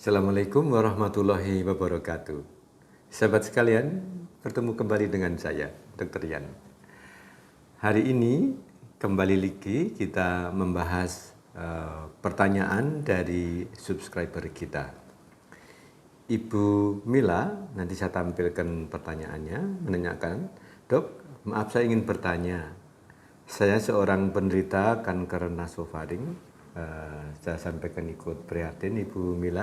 Assalamualaikum warahmatullahi wabarakatuh. Sahabat sekalian, bertemu kembali dengan saya, Dr. Yan. Hari ini kembali lagi kita membahas pertanyaan dari subscriber kita. Ibu Mila, nanti saya tampilkan pertanyaannya, menanyakan, "Dok, maaf saya ingin bertanya. Saya seorang penderita kanker nasofaring." Saya sampaikan ikut prihatin Ibu Mila,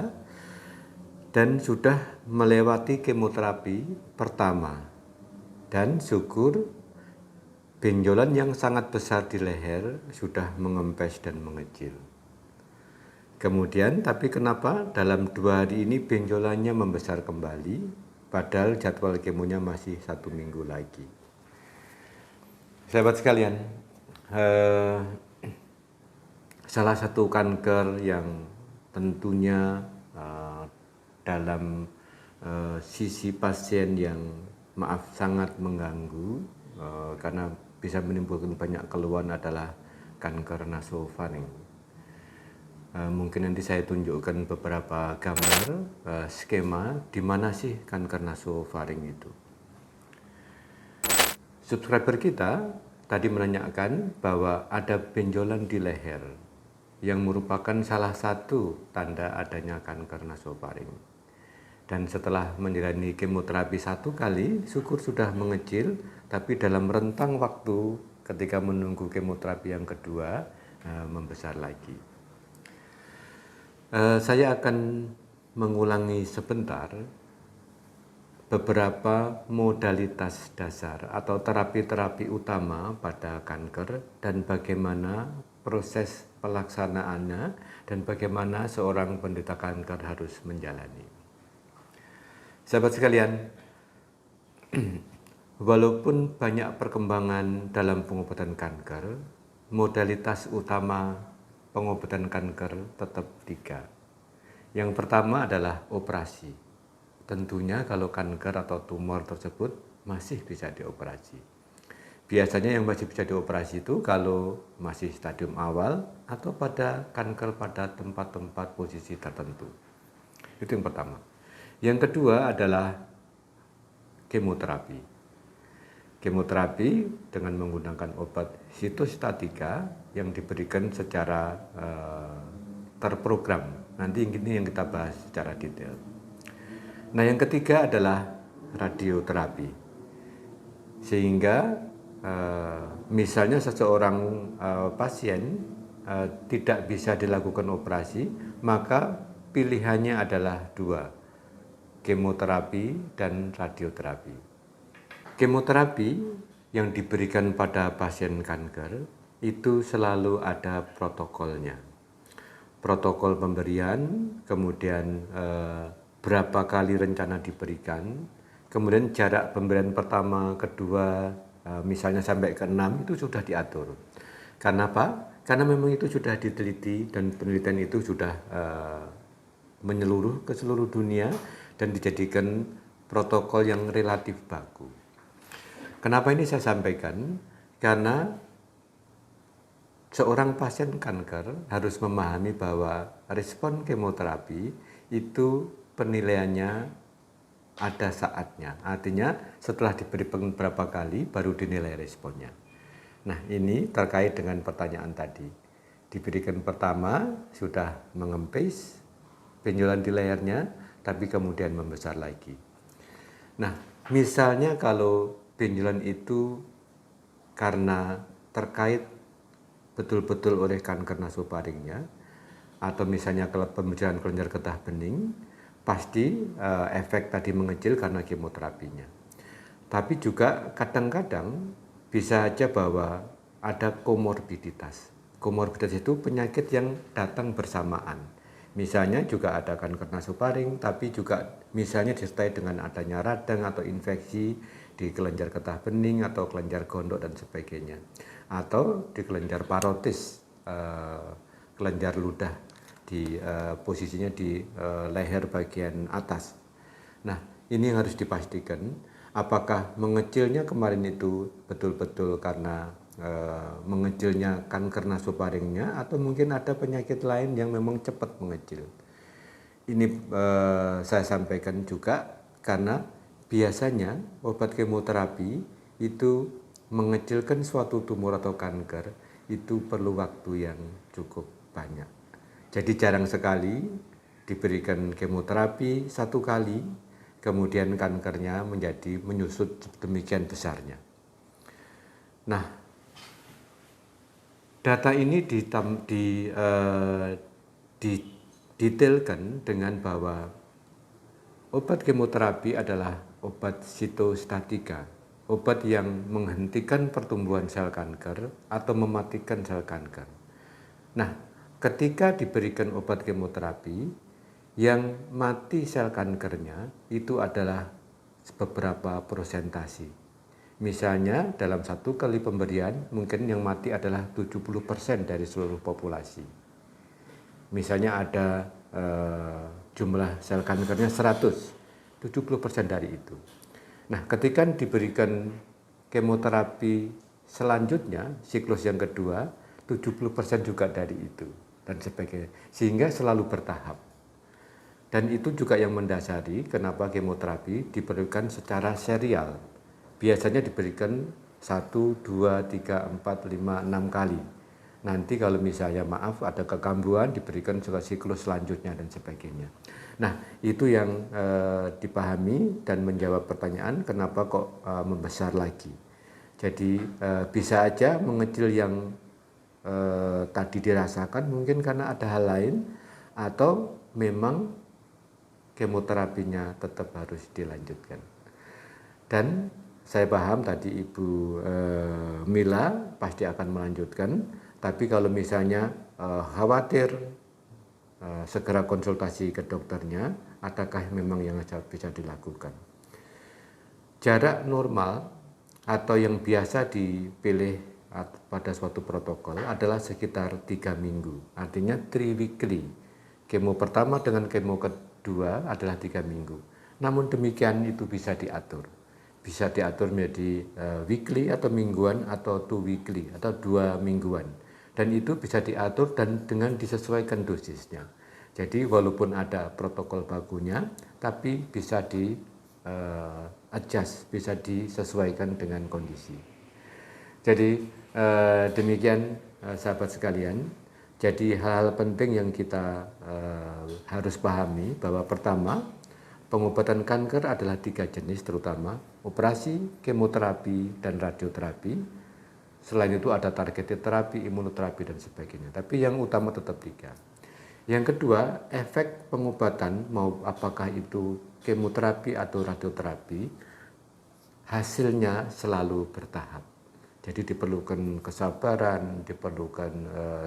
dan sudah melewati kemoterapi pertama, dan syukur benjolan yang sangat besar di leher sudah mengempes dan mengecil. Kemudian, tapi kenapa dalam 2 hari ini benjolannya membesar kembali, padahal jadwal kemonya masih 1 minggu lagi. Sahabat sekalian, salah satu kanker yang tentunya dalam sisi pasien yang sangat mengganggu karena bisa menimbulkan banyak keluhan adalah kanker nasofaring. Mungkin nanti saya tunjukkan beberapa gambar skema di mana sih kanker nasofaring itu. Subscriber kita tadi menanyakan bahwa ada benjolan di leher yang merupakan salah satu tanda adanya kanker nasofaring. Dan setelah menjalani kemoterapi 1 kali, syukur sudah mengecil, tapi dalam rentang waktu ketika menunggu kemoterapi yang kedua, membesar lagi. Saya akan mengulangi sebentar beberapa modalitas dasar atau terapi-terapi utama pada kanker dan bagaimana proses pelaksanaannya dan bagaimana seorang penderita kanker harus menjalani. Sahabat sekalian, walaupun banyak perkembangan dalam pengobatan kanker, modalitas utama pengobatan kanker tetap 3. Yang pertama adalah operasi. Tentunya kalau kanker atau tumor tersebut masih bisa dioperasi. Biasanya yang masih bisa dioperasi itu kalau masih stadium awal atau pada kanker pada tempat-tempat posisi tertentu. Itu yang pertama. Yang kedua adalah kemoterapi. Kemoterapi dengan menggunakan obat sitostatika yang diberikan secara terprogram. Nanti ini yang kita bahas secara detail. Nah, yang ketiga adalah radioterapi. Sehingga misalnya seseorang pasien tidak bisa dilakukan operasi, maka pilihannya adalah 2, kemoterapi dan radioterapi. Kemoterapi yang diberikan pada pasien kanker itu selalu ada protokolnya. Protokol pemberian, kemudian berapa kali rencana diberikan, kemudian jarak pemberian pertama, kedua, misalnya sampai ke-6 itu sudah diatur. Karena apa? Karena memang itu sudah diteliti dan penelitian itu sudah menyeluruh ke seluruh dunia dan dijadikan protokol yang relatif baku. Kenapa ini saya sampaikan? Karena seorang pasien kanker harus memahami bahwa respon kemoterapi itu penilaiannya ada saatnya, artinya setelah diberi beberapa kali baru dinilai responnya. Nah, ini terkait dengan pertanyaan tadi. Diberikan pertama sudah mengempis benjolan di lehernya, tapi kemudian membesar lagi. Nah, misalnya kalau benjolan itu karena terkait betul-betul oleh kanker nasofaringnya, atau misalnya pembenjolan kelenjar getah bening, pasti efek tadi mengecil karena kemoterapinya. Tapi juga kadang-kadang bisa aja bahwa ada komorbiditas. Komorbiditas itu penyakit yang datang bersamaan. Misalnya juga ada kanker nasofaring, tapi juga misalnya disertai dengan adanya radang atau infeksi di kelenjar getah bening atau kelenjar gondok dan sebagainya. Atau di kelenjar parotis, kelenjar ludah, di posisinya di leher bagian atas. Nah, ini yang harus dipastikan apakah mengecilnya kemarin itu betul-betul karena mengecilnya kanker nasofaringnya atau mungkin ada penyakit lain yang memang cepat mengecil. ini saya sampaikan juga karena biasanya obat kemoterapi itu mengecilkan suatu tumor atau kanker itu perlu waktu yang cukup banyak. Jadi jarang sekali diberikan kemoterapi 1 kali, kemudian kankernya menyusut demikian besarnya. Nah, data ini didetailkan dengan bahwa obat kemoterapi adalah obat sitostatika, obat yang menghentikan pertumbuhan sel kanker atau mematikan sel kanker. Nah, ketika diberikan obat kemoterapi, yang mati sel kankernya itu adalah beberapa persentase. Misalnya dalam 1 kali pemberian mungkin yang mati adalah 70% dari seluruh populasi. Misalnya ada jumlah sel kankernya 100, 70% dari itu. Nah, ketika diberikan kemoterapi selanjutnya, siklus yang kedua, 70% juga dari itu dan sebagainya. Sehingga selalu bertahap. Dan itu juga yang mendasari kenapa kemoterapi diperlukan secara serial. Biasanya diberikan 1, 2, 3, 4, 5, 6 kali. Nanti kalau misalnya maaf ada kekambuhan diberikan juga siklus selanjutnya dan sebagainya. Nah, itu yang dipahami dan menjawab pertanyaan kenapa kok membesar lagi. Jadi bisa aja mengecil yang tadi dirasakan mungkin karena ada hal lain atau memang kemoterapinya tetap harus dilanjutkan. Dan saya paham tadi Ibu Mila pasti akan melanjutkan, tapi kalau misalnya khawatir segera konsultasi ke dokternya, adakah memang yang bisa dilakukan. Jarak normal atau yang biasa dipilih pada suatu protokol adalah sekitar 3 minggu, artinya 3 weekly. Kemo pertama dengan kemo kedua adalah 3 minggu. Namun demikian itu bisa diatur. Bisa diatur menjadi weekly atau mingguan atau 2 weekly atau 2 mingguan. Dan itu bisa diatur dan dengan disesuaikan dosisnya. Jadi walaupun ada protokol bakunya, tapi bisa adjust, bisa disesuaikan dengan kondisi. Jadi demikian sahabat sekalian. Jadi hal-hal penting yang kita harus pahami bahwa pertama, pengobatan kanker adalah 3 jenis terutama operasi, kemoterapi, dan radioterapi. Selain itu ada targeted terapi, imunoterapi, dan sebagainya. Tapi yang utama tetap 3. Yang kedua, efek pengobatan mau apakah itu kemoterapi atau radioterapi, hasilnya selalu bertahap. Jadi diperlukan kesabaran, diperlukan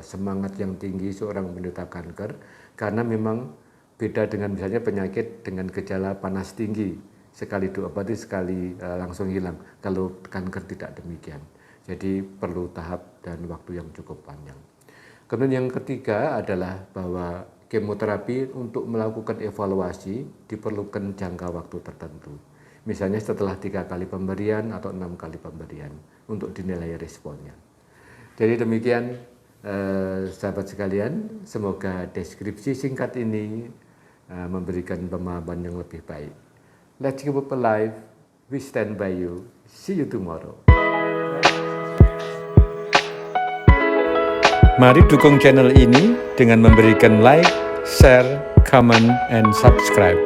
semangat yang tinggi seorang penderita kanker, karena memang beda dengan misalnya penyakit dengan gejala panas tinggi, sekali diobati sekali langsung hilang. Kalau kanker tidak demikian. Jadi perlu tahap dan waktu yang cukup panjang. Kemudian yang ketiga adalah bahwa kemoterapi untuk melakukan evaluasi diperlukan jangka waktu tertentu. Misalnya setelah 3 kali pemberian atau 6 kali pemberian untuk dinilai responnya. Jadi demikian sahabat sekalian, semoga deskripsi singkat ini memberikan pemahaman yang lebih baik. Let's keep up alive. We stand by you. See you tomorrow. Mari dukung channel ini dengan memberikan like, share, comment, and subscribe.